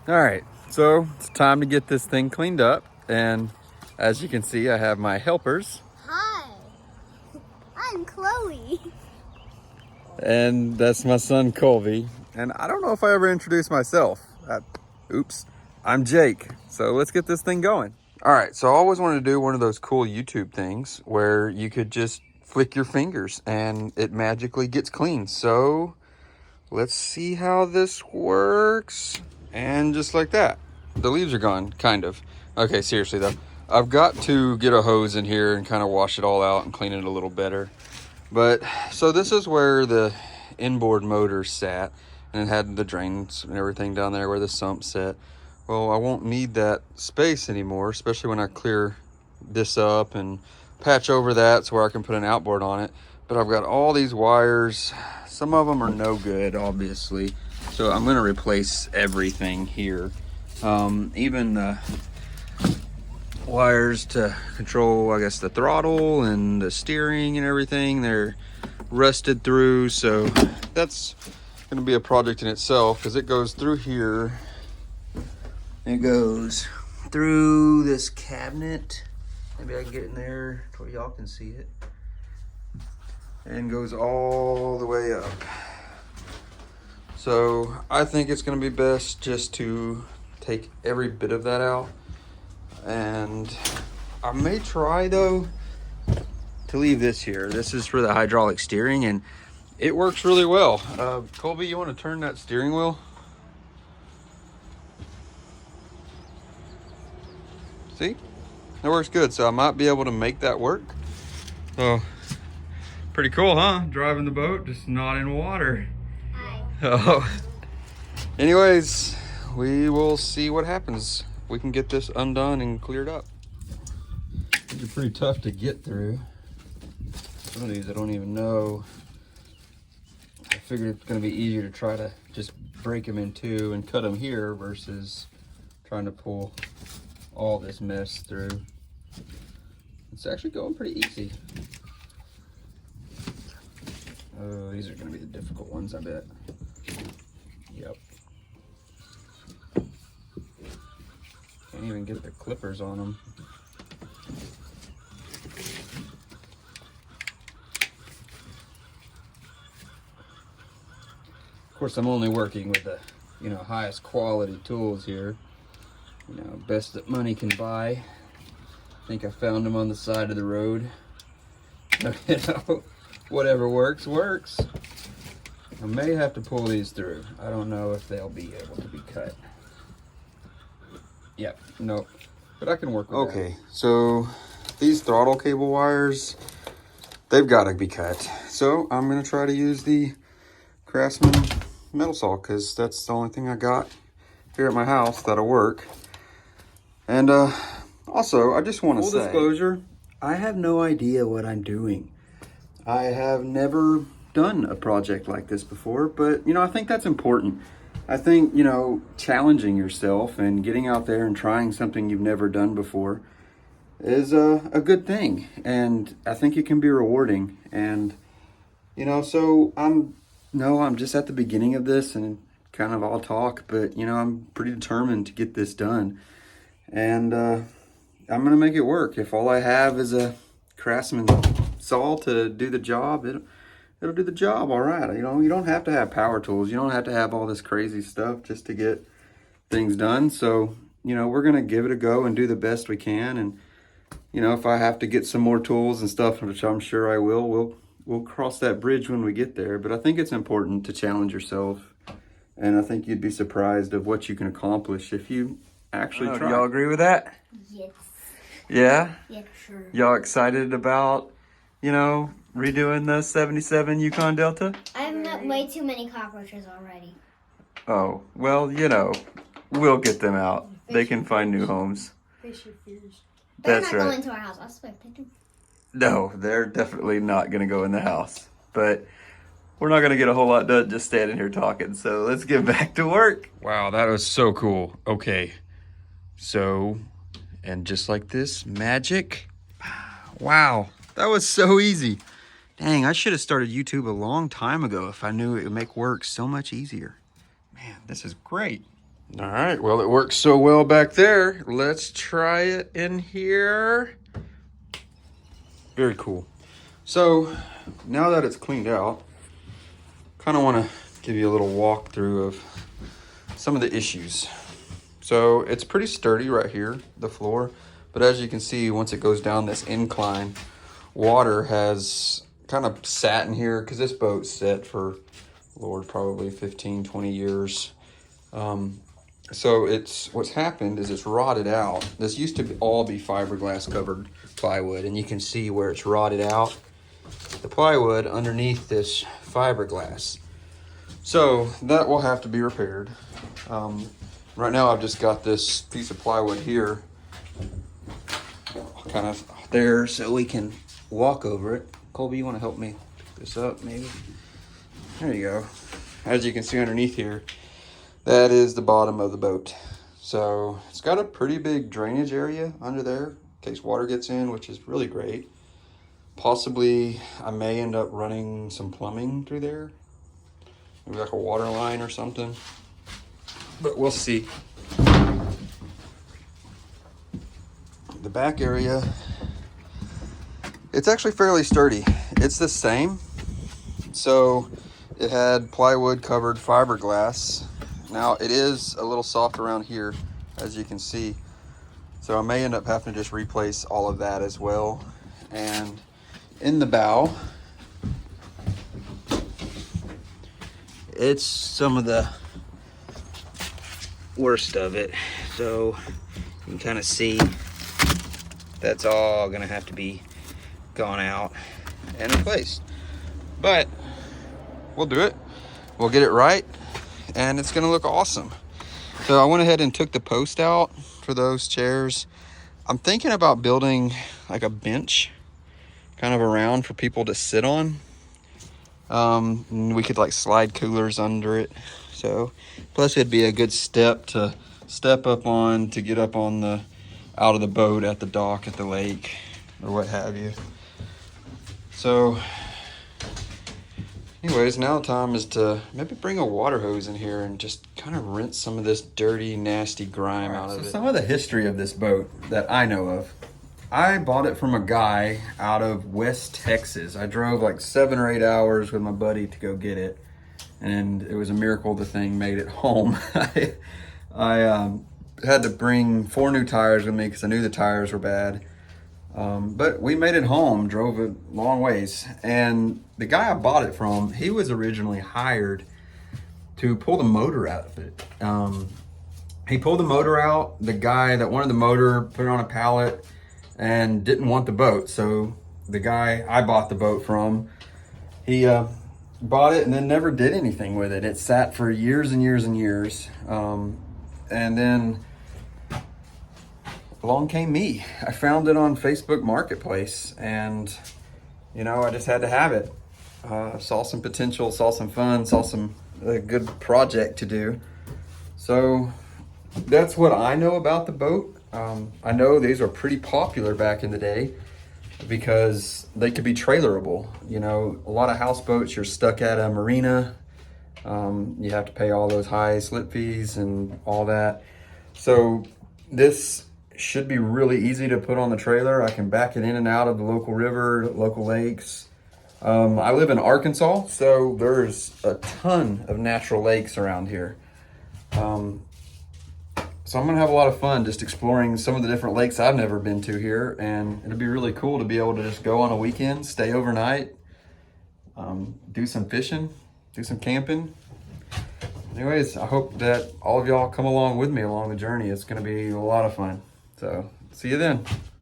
All right, so it's time to get this thing cleaned up. And as you can see, I have my helpers. Hi, I'm Chloe. And that's my son, Colby. And I don't know if I ever introduced myself. Oops, I'm Jake. So let's get this thing going. All right, so I always wanted to do one of those cool YouTube things where you could just flick your fingers and it magically gets clean. So let's see how this works. And just like that, the leaves are gone, kind of. Okay, seriously though, I've got to get a hose in here and kind of wash it all out and clean it a little better. But so this is where the inboard motor sat, and it had the drains and everything down there where the sump set. Well, I won't need that space anymore, especially when I clear this up and patch over that so where I can put an outboard on it. But I've got all these wires. Some of them are no good, obviously. So I'm gonna replace everything here. Even the wires to control, I guess, the throttle and the steering and everything, they're rusted through. So that's gonna be a project in itself because it goes through here. It goes through this cabinet. Maybe I can get in there where y'all can see it. And goes all the way up. So I think it's gonna be best just to take every bit of that out. And I may try though to leave this here. This is for the hydraulic steering and it works really well. Colby, you wanna turn that steering wheel? See, that works good. So I might be able to make that work. So pretty cool, huh? Driving the boat, just not in water. Hi. Oh. Anyways, we will see what happens. We can get this undone and cleared up. These are pretty tough to get through. Some of these I don't even know. I figured it's gonna be easier to try to just break them in two and cut them here versus trying to pull all this mess through. It's actually going pretty easy. Oh, these are gonna be the difficult ones, I bet. Yep. Can't even get the clippers on them. Of course, I'm only working with the, highest quality tools here. Best that money can buy. I think I found them on the side of the road. Whatever works, works. I may have to pull these through. I don't know if they'll be able to be cut. Yep, nope. But I can work with that. Okay, so these throttle cable wires, they've got to be cut. So I'm going to try to use the Craftsman metal saw because that's the only thing I got here at my house that'll work. And also, I just want to say, full disclosure, I have no idea what I'm doing. I have never done a project like this before, but I think that's important. I think, challenging yourself and getting out there and trying something you've never done before is a good thing. And I think it can be rewarding. And, so I'm just at the beginning of this and kind of all talk, but, I'm pretty determined to get this done. And I'm going to make it work. If all I have is a Craftsman saw to do the job, it'll do the job all right. You don't have to have power tools. You don't have to have all this crazy stuff just to get things done. So, we're going to give it a go and do the best we can. And, if I have to get some more tools and stuff, which I'm sure I will, we'll cross that bridge when we get there. But I think it's important to challenge yourself. And I think you'd be surprised of what you can accomplish if you actually try. Y'all agree with that? Yes. Yeah? Yeah, sure. Y'all excited about, redoing the 77 Yukon Delta? I've met way too many cockroaches already. Oh, well, we'll get them out. They can find new homes. Fish are fierce. That's They're not right. going to our house. I swear they do. No, they're definitely not going to go in the house. But we're not going to get a whole lot done just standing here talking. So let's get back to work. Wow, that was so cool. Okay. So, and just like this, magic. Wow, that was so easy. Dang, I should have started YouTube a long time ago if I knew it would make work so much easier. Man, this is great. All right, well, it works so well back there. Let's try it in here. Very cool. So now that it's cleaned out, kind of want to give you a little walkthrough of some of the issues. So it's pretty sturdy right here, the floor, but as you can see, once it goes down this incline, water has kind of sat in here because this boat's set for, Lord, probably 15, 20 years. So what's happened is it's rotted out. This used to all be fiberglass covered plywood, and you can see where it's rotted out, the plywood underneath this fiberglass. So that will have to be repaired. Right now I've just got this piece of plywood here, kind of there, so we can walk over it. Colby, you want to help me pick this up maybe? There you go. As you can see underneath here, that is the bottom of the boat. So it's got a pretty big drainage area under there in case water gets in, which is really great. Possibly I may end up running some plumbing through there, maybe like a water line or something, but we'll see. The back area, it's actually fairly sturdy. It's the same. So it had plywood covered fiberglass. Now it is a little soft around here, as you can see. So I may end up having to just replace all of that as well. And in the bow, it's some of the worst of it. So you can kind of see that's all gonna have to be gone out and replaced. But we'll do it. We'll get it right, and it's gonna look awesome. So I went ahead and took the post out for those chairs. I'm thinking about building like a bench kind of around for people to sit on. And we could like slide coolers under it. So plus it'd be a good step to step up on to get up on the out of the boat at the dock at the lake or what have you. So anyways, now the time is to maybe bring a water hose in here and just kind of rinse some of this dirty, nasty grime out of it. Some of the history of this boat that I know of. I bought it from a guy out of West Texas. I drove like 7 or 8 hours with my buddy to go get it, and it was a miracle the thing made it home. I had to bring 4 new tires with me because I knew the tires were bad. But we made it home, drove a long ways. And the guy I bought it from, he was originally hired to pull the motor out of it. He pulled the motor out. The guy that wanted the motor put it on a pallet and didn't want the boat. So the guy I bought the boat from, he bought it and then never did anything with it. It sat for years and years and years. And then along came me. I found it on Facebook Marketplace, and you know, I just had to have it. Saw some potential, saw some fun, saw a good project to do. So that's what I know about the boat. I know these were pretty popular back in the day because they could be trailerable. You know, a lot of houseboats, you're stuck at a marina. You have to pay all those high slip fees and all that. So this should be really easy to put on the trailer. I can back it in and out of the local river, local lakes. I live in Arkansas, so there's a ton of natural lakes around here. So I'm gonna have a lot of fun just exploring some of the different lakes I've never been to here, and it'll be really cool to be able to just go on a weekend, stay overnight, do some fishing, do some camping. Anyways, I hope that all of y'all come along with me along the journey. It's gonna be a lot of fun. So see you then.